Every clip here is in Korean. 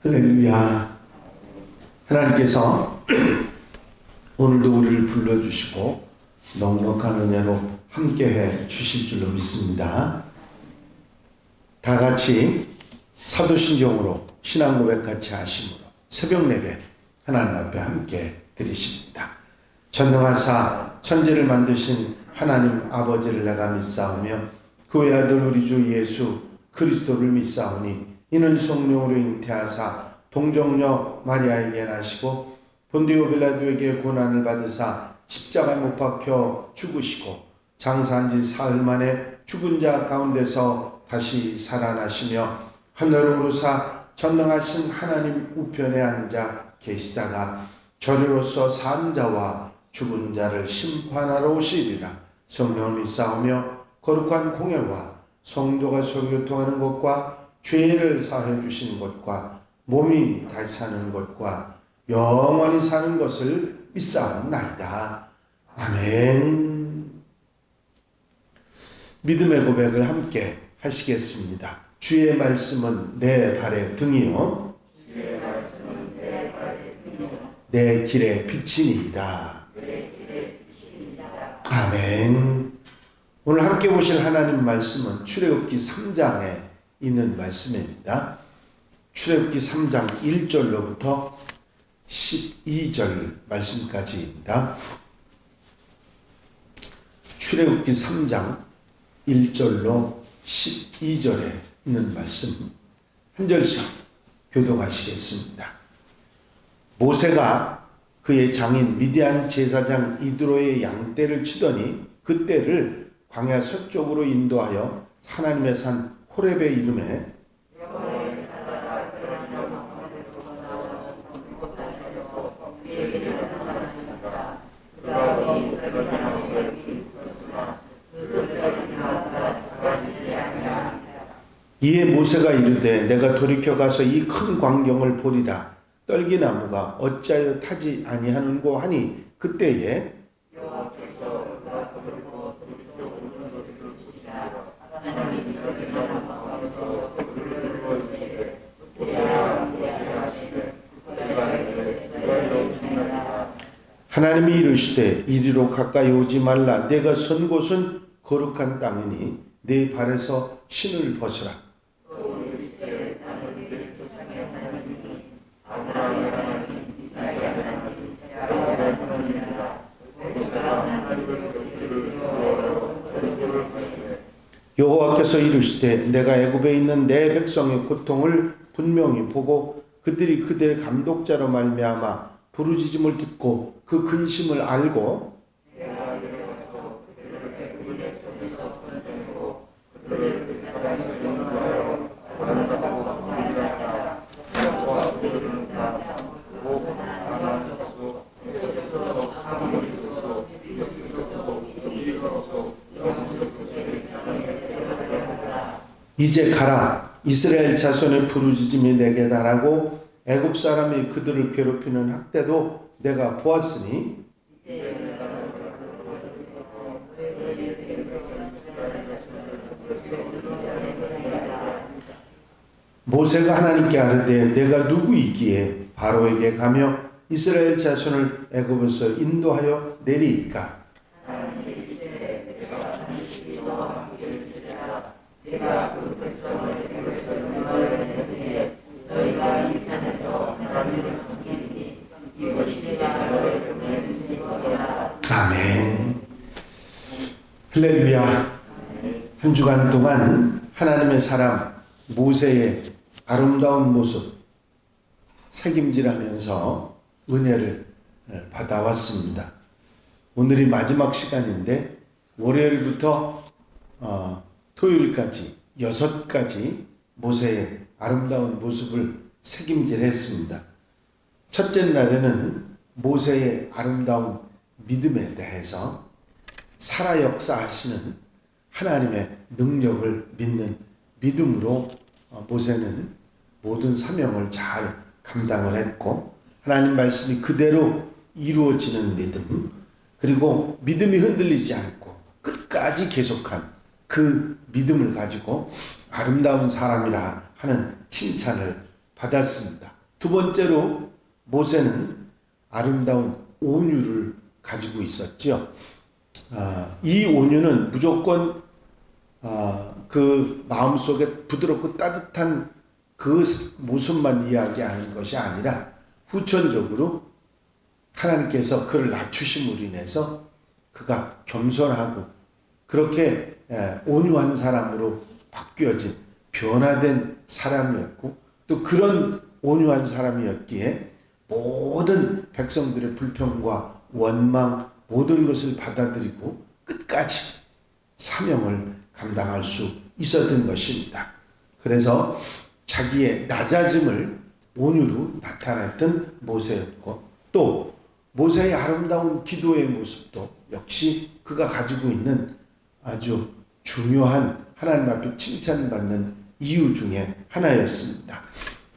할렐루야. 하나님께서 오늘도 우리를 불러주시고 넉넉한 은혜로 함께해 주실 줄로 믿습니다. 다 같이 사도신경으로 신앙 고백 같이 하심으로 새벽 예배 하나님 앞에 함께 드리십니다. 전능하사 천지를 만드신 하나님 아버지를 내가 믿사오며 그 외아들 우리 주 예수 그리스도를 믿사오니 이는 성령으로 잉태하사 동정녀 마리아에게 나시고 본디오 빌라도에게 고난을 받으사 십자가에 못 박혀 죽으시고 장사한 지 사흘 만에 죽은 자 가운데서 다시 살아나시며 하늘로 오르사 전능하신 하나님 우편에 앉아 계시다가 저리로서 산 자와 죽은 자를 심판하러 오시리라. 성령을 믿사오며 거룩한 공예와 성도가 서로 교통하는 것과 죄를 사해 주시는 것과 몸이 다시 사는 것과 영원히 사는 것을 믿사옵나이다. 아멘. 믿음의 고백을 함께 하시겠습니다. 주의 말씀은 내 발의 등이요 내 길의 빛이니이다. 아멘. 오늘 함께 보실 하나님 말씀은 출애굽기 3장에 있는 말씀입니다. 출애굽기 3장 1절로부터 12절 말씀까지입니다. 출애굽기 3장 1절로 12절에 있는 말씀 한 절씩 교독하시겠습니다. 모세가 그의 장인 미디안 제사장 이드로의 양떼를 치더니 그 떼를 광야 서쪽으로 인도하여 하나님의 산 호렙의 이름에 이에 모세가 이르되 내가 돌이켜 가서 이 큰 광경을 보리라. 떨기나무가 어찌하여 타지 아니하는고 하니 그때에 하나님이 이르시되 이리로 가까이 오지 말라. 내가 선 곳은 거룩한 땅이니 내 발에서 신을 벗으라. 여호와께서 이르시되 내가 애굽에 있는 내 백성의 고통을 분명히 보고 그들이 그들의 감독자로 말미암아 부르짖음을 듣고 그 근심을 알고 이제 가라. 이스라엘 자손의 부르짖음이 내게 달하고 애굽 사람이 그들을 괴롭히는 학대도 내가 보았으니 모세가 하나님께 아뢰되 내가 누구이기에 바로에게 가며 이스라엘 자손을 애굽에서 인도하여 내리이까. 아멘. 할렐루야. 한 주간 동안 하나님의 사람 모세의 아름다운 모습 책임지라면서 은혜를 받아왔습니다. 오늘이 마지막 시간인데 월요일부터 토요일까지 6가지 모세의 아름다운 모습을 책임질했습니다. 첫째 날에는 모세의 아름다운 믿음에 대해서 살아 역사하시는 하나님의 능력을 믿는 믿음으로 모세는 모든 사명을 잘 감당을 했고 하나님 말씀이 그대로 이루어지는 믿음, 그리고 믿음이 흔들리지 않고 끝까지 계속한 그 믿음을 가지고 아름다운 사람이라 하는 칭찬을 받았습니다. 두 번째로 모세는 아름다운 온유를 가지고 있었죠. 이 온유는 무조건 그 마음속에 부드럽고 따뜻한 그 모습만 이야기하는 것이 아니라 후천적으로 하나님께서 그를 낮추심으로 인해서 그가 겸손하고 그렇게 온유한 사람으로 바뀌어진 변화된 사람이었고 또 그런 온유한 사람이었기에 모든 백성들의 불평과 원망 모든 것을 받아들이고 끝까지 사명을 감당할 수 있었던 것입니다. 그래서 자기의 낮아짐을 온유로 나타냈던 모세였고 또 모세의 아름다운 기도의 모습도 역시 그가 가지고 있는 아주 중요한 하나님 앞에 칭찬받는 이유 중에 하나였습니다.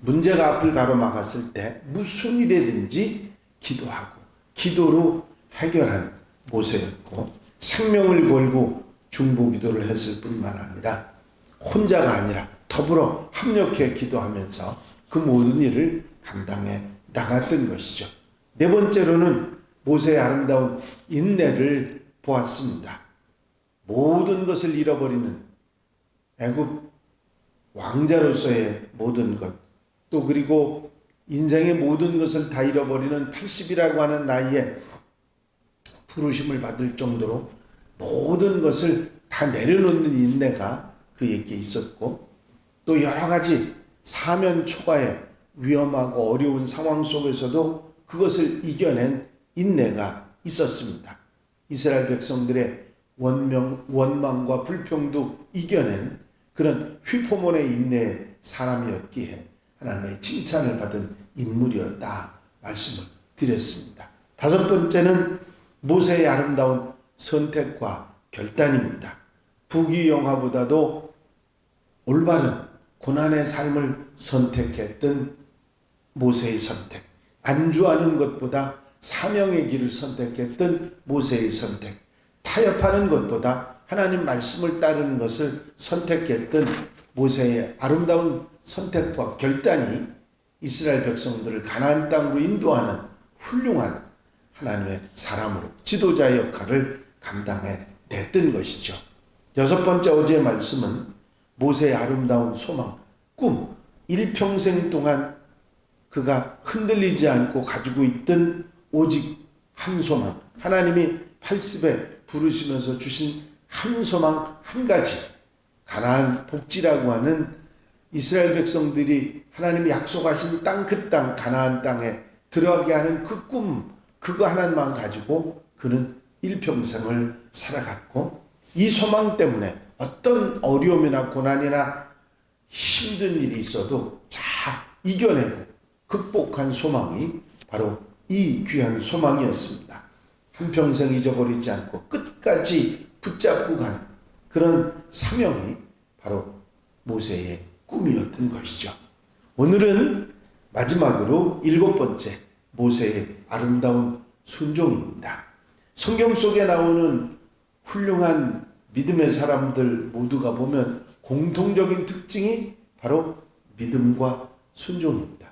문제가 앞을 가로막았을 때 무슨 일이든지 기도하고 기도로 해결한 모세였고 생명을 걸고 중보기도를 했을 뿐만 아니라 혼자가 아니라 더불어 협력해 기도하면서 그 모든 일을 감당해 나갔던 것이죠. 네 번째로는 모세의 아름다운 인내를 보았습니다. 모든 것을 잃어버리는 애굽 왕자로서의 모든 것, 또 그리고 인생의 모든 것을 다 잃어버리는 80이라고 하는 나이에 부르심을 받을 정도로 모든 것을 다 내려놓는 인내가 그에게 있었고 또 여러 가지 사면 초과의 위험하고 어려운 상황 속에서도 그것을 이겨낸 인내가 있었습니다. 이스라엘 백성들의 원망과 불평도 이겨낸 그런 휘포몬의 인내의 사람이었기에 하나님의 칭찬을 받은 인물이었다 말씀을 드렸습니다. 다섯 번째는 모세의 아름다운 선택과 결단입니다. 부귀영화보다도 올바른 고난의 삶을 선택했던 모세의 선택, 안주하는 것보다 사명의 길을 선택했던 모세의 선택, 타협하는 것보다 하나님 말씀을 따르는 것을 선택했던 모세의 아름다운 선택과 결단이 이스라엘 백성들을 가나안 땅으로 인도하는 훌륭한 하나님의 사람으로 지도자의 역할을 감당해 냈던 것이죠. 여섯 번째 어제의 말씀은 모세의 아름다운 소망, 꿈, 일평생 동안 그가 흔들리지 않고 가지고 있던 오직 한 소망, 하나님이 80에 부르시면서 주신 한 소망 한 가지, 가나안 복지라고 하는 이스라엘 백성들이 하나님이 약속하신 땅 그 땅 가나안 땅에 들어가게 하는 그 꿈, 그거 하나만 가지고 그는 일평생을 살아갔고 이 소망 때문에 어떤 어려움이나 고난이나 힘든 일이 있어도 잘 이겨내고 극복한 소망이 바로 이 귀한 소망이었습니다. 한평생 잊어버리지 않고 끝까지 붙잡고 간 그런 사명이 바로 모세의 꿈이었던 것이죠. 오늘은 마지막으로 일곱 번째 모세의 아름다운 순종입니다. 성경 속에 나오는 훌륭한 믿음의 사람들 모두가 보면 공통적인 특징이 바로 믿음과 순종입니다.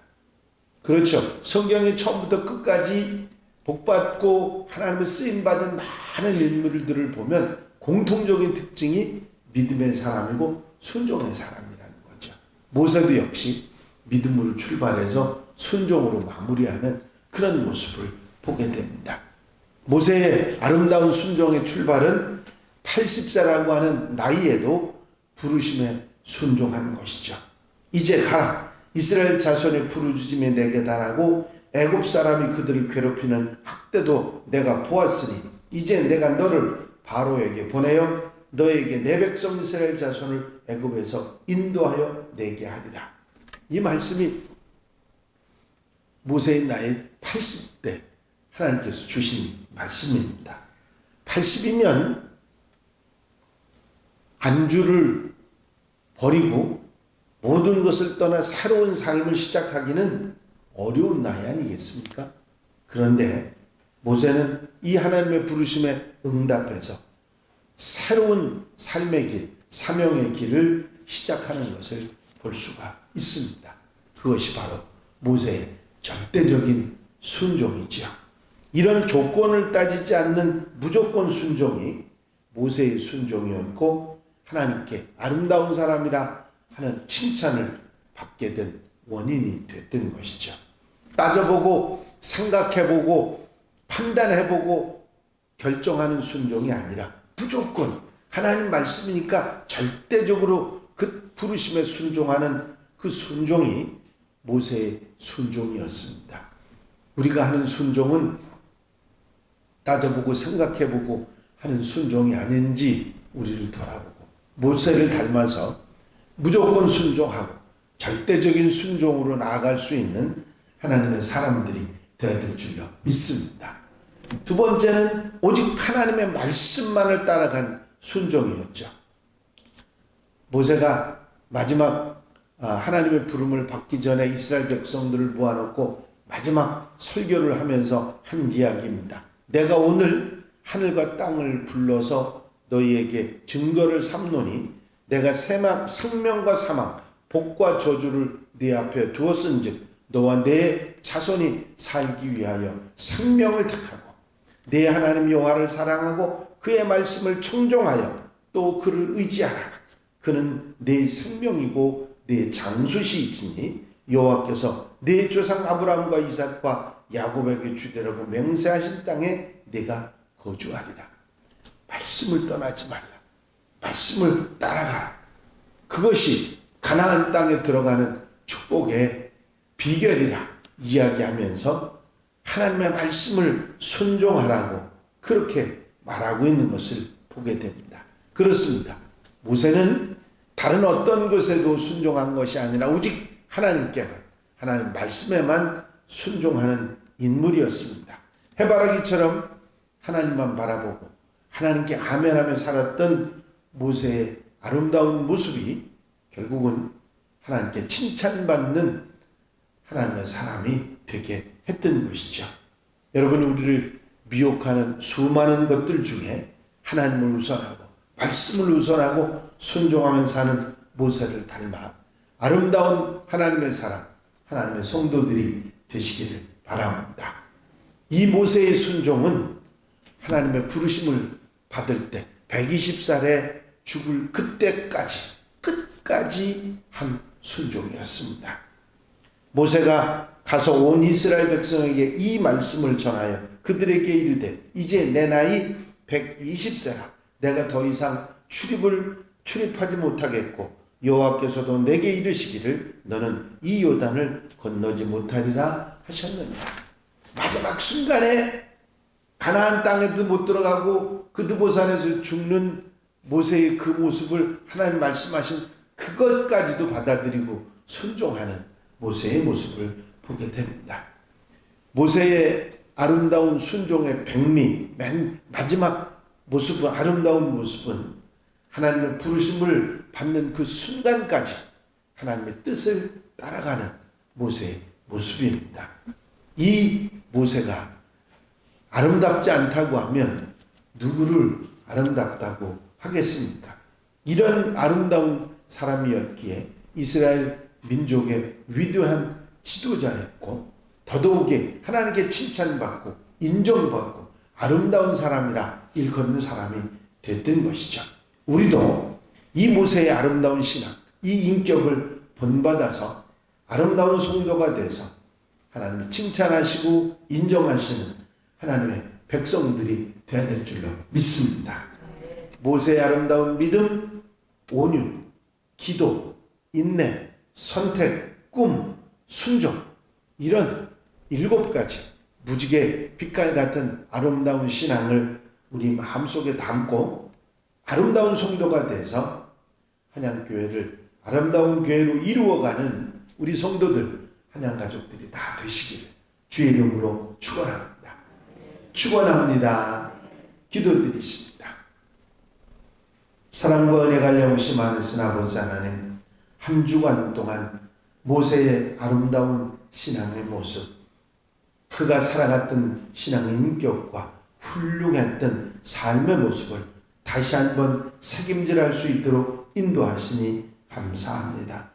그렇죠. 성경의 처음부터 끝까지 복받고 하나님의 쓰임받은 많은 인물들을 보면 공통적인 특징이 믿음의 사람이고 순종의 사람이라는 거죠. 모세도 역시 믿음으로 출발해서 순종으로 마무리하는 그런 모습을 보게 됩니다. 모세의 아름다운 순종의 출발은 80세라고 하는 나이에도 부르심에 순종한 것이죠. 이제 가라. 이스라엘 자손의 부르짖음이 내게 달하고 애굽 사람이 그들을 괴롭히는 학대도 내가 보았으니 이제 내가 너를 바로에게 보내어 너에게 내 백성 이스라엘 자손을 애굽에서 인도하여 내게 하리라. 이 말씀이 모세의 나이 80대 하나님께서 주신 말씀입니다. 80이면 안주를 버리고 모든 것을 떠나 새로운 삶을 시작하기는 어려운 나이 아니겠습니까? 그런데 모세는 이 하나님의 부르심에 응답해서 새로운 삶의 길, 사명의 길을 시작하는 것을 볼 수가 있습니다. 그것이 바로 모세의 절대적인 순종이지요. 이런 조건을 따지지 않는 무조건 순종이 모세의 순종이었고 하나님께 아름다운 사람이라 하는 칭찬을 받게 된 원인이 됐던 것이죠. 따져보고 생각해보고 판단해보고 결정하는 순종이 아니라 무조건 하나님 말씀이니까 절대적으로 그 부르심에 순종하는 그 순종이 모세의 순종이었습니다. 우리가 하는 순종은 따져보고 생각해보고 하는 순종이 아닌지 우리를 돌아보고 모세를 닮아서 무조건 순종하고 절대적인 순종으로 나아갈 수 있는 하나님의 사람들이 되어야 될 줄로 믿습니다. 두 번째는 오직 하나님의 말씀만을 따라간 순종이었죠. 모세가 마지막 하나님의 부름을 받기 전에 이스라엘 백성들을 모아놓고 마지막 설교를 하면서 한 이야기입니다. 내가 오늘 하늘과 땅을 불러서 너희에게 증거를 삼노니 내가 생명과 사망, 복과 저주를 네 앞에 두었은즉 너와 내 자손이 살기 위하여 생명을 택하고 내 하나님 여호와를 사랑하고 그의 말씀을 청종하여 또 그를 의지하라. 그는 내 생명이고 내 장수시이니 여호와께서 내 조상 아브라함과 이삭과 야곱에게 주리라고 맹세하신 땅에 내가 거주하리라. 말씀을 떠나지 말라. 말씀을 따라가라. 그것이 가나안 땅에 들어가는 축복의 비결이라 이야기하면서 하나님의 말씀을 순종하라고 그렇게 말하고 있는 것을 보게 됩니다. 그렇습니다. 모세는 다른 어떤 것에도 순종한 것이 아니라 오직 하나님께만, 하나님 말씀에만 순종하는 인물이었습니다. 해바라기처럼 하나님만 바라보고 하나님께 아멘하며 살았던 모세의 아름다운 모습이 결국은 하나님께 칭찬받는 하나님의 사람이 되게 했던 것이죠. 여러분, 우리를 미혹하는 수많은 것들 중에 하나님을 우선하고 말씀을 우선하고 순종하며 사는 모세를 닮아 아름다운 하나님의 사람, 하나님의 성도들이 되시기를 바랍니다. 이 모세의 순종은 하나님의 부르심을 받을 때 120살에 죽을 그때까지 끝까지 한 순종이었습니다. 모세가 가서 온 이스라엘 백성에게 이 말씀을 전하여 그들에게 이르되 이제 내 나이 120세라 내가 더 이상 출입하지 못하겠고 여호와께서도 내게 이르시기를 너는 이 요단을 건너지 못하리라 하셨느니라. 마지막 순간에 가나안 땅에도 못 들어가고 그 느보산에서 죽는 모세의 그 모습을 하나님 말씀하신 그것까지도 받아들이고 순종하는 모세의 모습을 보게 됩니다. 모세의 아름다운 순종의 백미, 맨 마지막 모습은, 아름다운 모습은 하나님의 부르심을 받는 그 순간까지 하나님의 뜻을 따라가는 모세의 모습입니다. 이 모세가 아름답지 않다고 하면 누구를 아름답다고 하겠습니까? 이런 아름다운 사람이었기에 이스라엘 민족의 위대한 지도자였고 더더욱이 하나님께 칭찬받고 인정받고 아름다운 사람이라 일컫는 사람이 됐던 것이죠. 우리도 이 모세의 아름다운 신앙, 이 인격을 본받아서 아름다운 성도가 돼서 하나님을 칭찬하시고 인정하시는 하나님의 백성들이 되어야 될 줄로 믿습니다. 모세의 아름다운 믿음, 온유, 기도, 인내, 선택, 꿈, 순종, 이런 7가지 무지개 빛깔 같은 아름다운 신앙을 우리 마음속에 담고 아름다운 성도가 돼서 한양교회를 아름다운 교회로 이루어가는 우리 성도들, 한양가족들이 다 되시기를 주의 이름으로 축원합니다. 축원합니다. 기도드리십니다. 사랑과 은혜가 영시 많으신 아버지 하나님, 한 주간 동안 모세의 아름다운 신앙의 모습, 그가 살아갔던 신앙의 인격과 훌륭했던 삶의 모습을 다시 한번 책임질할 수 있도록 인도하시니 감사합니다.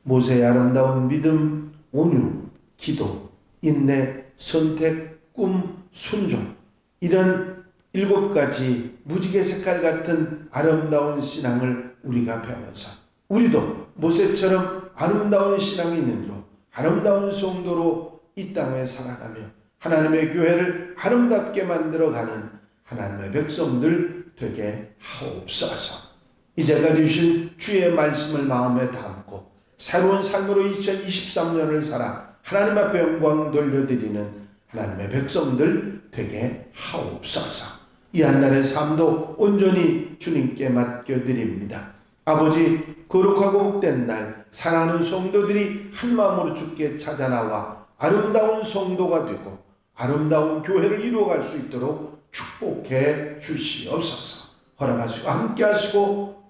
모세의 아름다운 믿음, 온유, 기도, 인내, 선택, 꿈, 순종, 이런 7가지 무지개 색깔 같은 아름다운 신앙을 우리가 배워서 우리도 모세처럼 아름다운 신앙이 있는 이로 아름다운 성도로 이 땅에 살아가며 하나님의 교회를 아름답게 만들어가는 하나님의 백성들 되게 하옵소서. 이제까지 주신 주의 말씀을 마음에 담고 새로운 삶으로 2023년을 살아 하나님 앞에 영광 돌려드리는 하나님의 백성들 되게 하옵소서. 이 한날의 삶도 온전히 주님께 맡겨드립니다. 아버지, 거룩하고 복된 날 사랑하는 성도들이 한마음으로 주께 찾아나와 아름다운 성도가 되고 아름다운 교회를 이루어갈 수 있도록 축복해 주시옵소서. 허락하시고 함께 하시고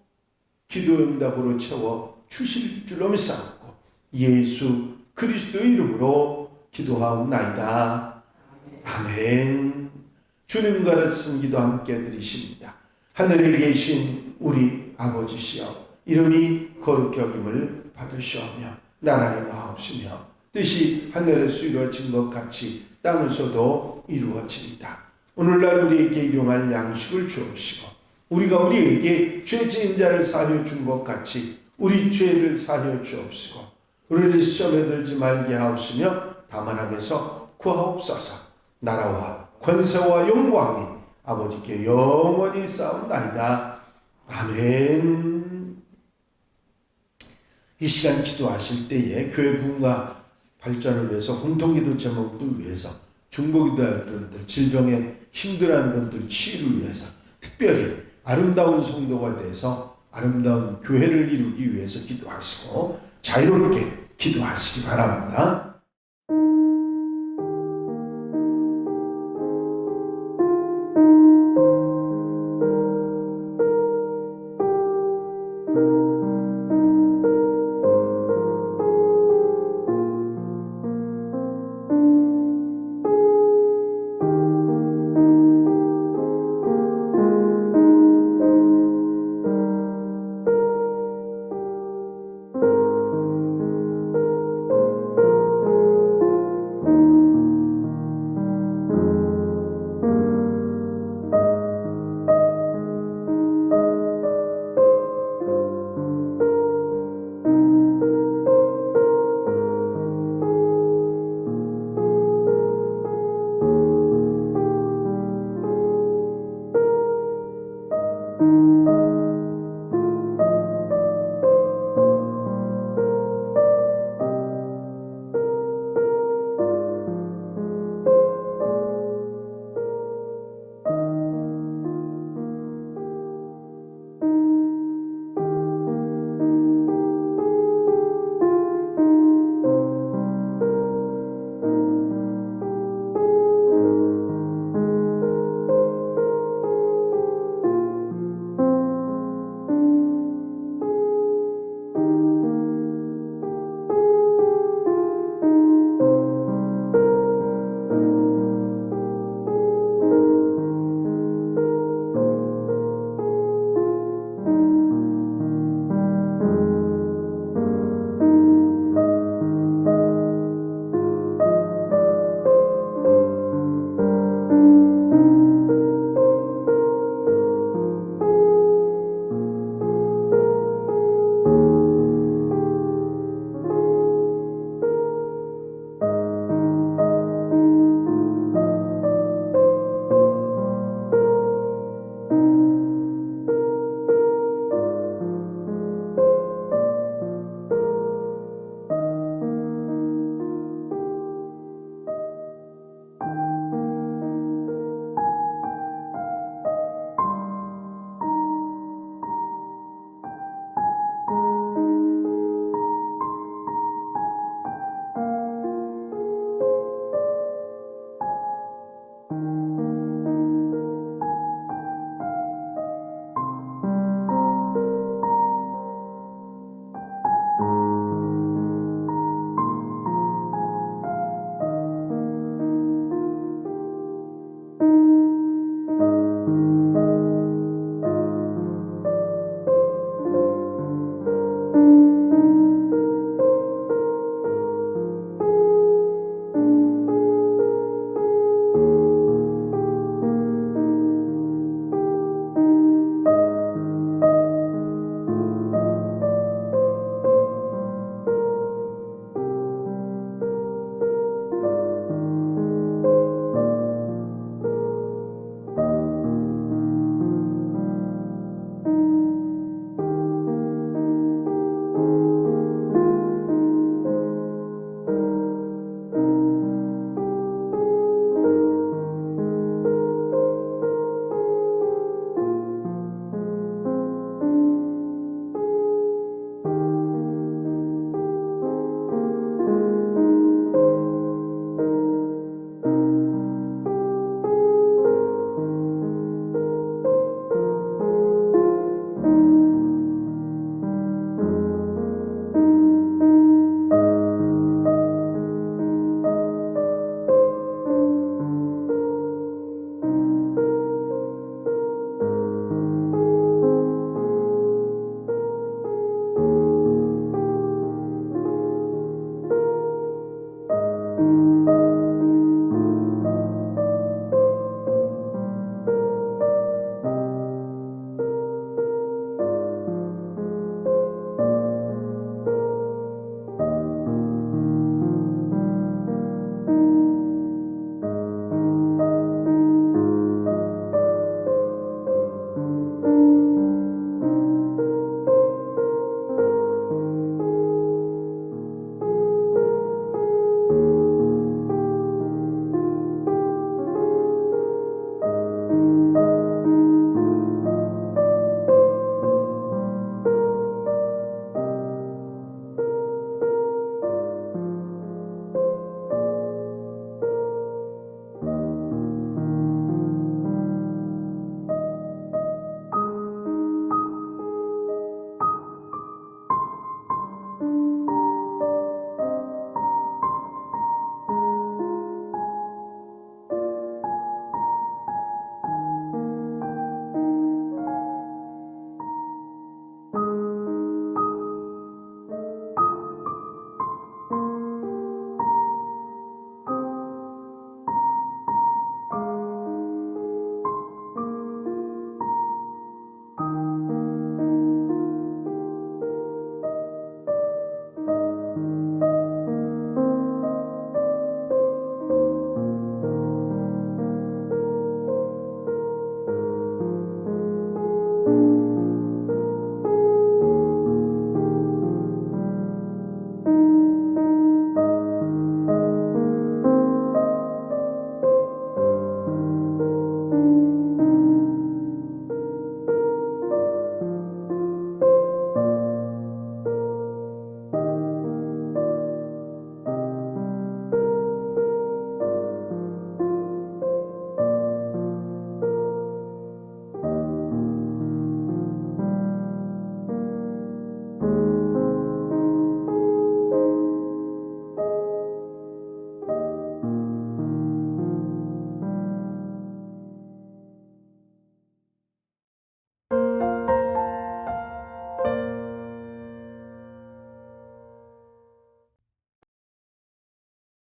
기도 응답으로 채워 주실 줄로 믿사옵고 예수 그리스도의 이름으로 기도하옵나이다. 아멘. 주님 가르친 기도 함께 드리십니다. 하늘에 계신 우리 아버지시여, 이름이 거룩히 여김을 받으시오며 나라의 마옵시며 뜻이 하늘에서 이루어진 것 같이 땅에서도 이루어지리다. 오늘날 우리에게 일용할 양식을 주옵시고 우리가 우리에게 죄 지은 자를 사하여 준 것 같이 우리 죄를 사하여 주옵시고 우리를 시험에 들지 말게 하옵시며 다만 악에서 구하옵소서. 나라와 권세와 영광이 아버지께 영원히 쌓옵나이다. 아멘. 이 시간 기도하실 때에 교회 부흥과 발전을 위해서 공통기도 제목들 위해서 중보기도할 분들, 질병에 힘들어하는 분들 치유를 위해서 특별히 아름다운 성도가 돼서 아름다운 교회를 이루기 위해서 기도하시고 자유롭게 기도하시기 바랍니다.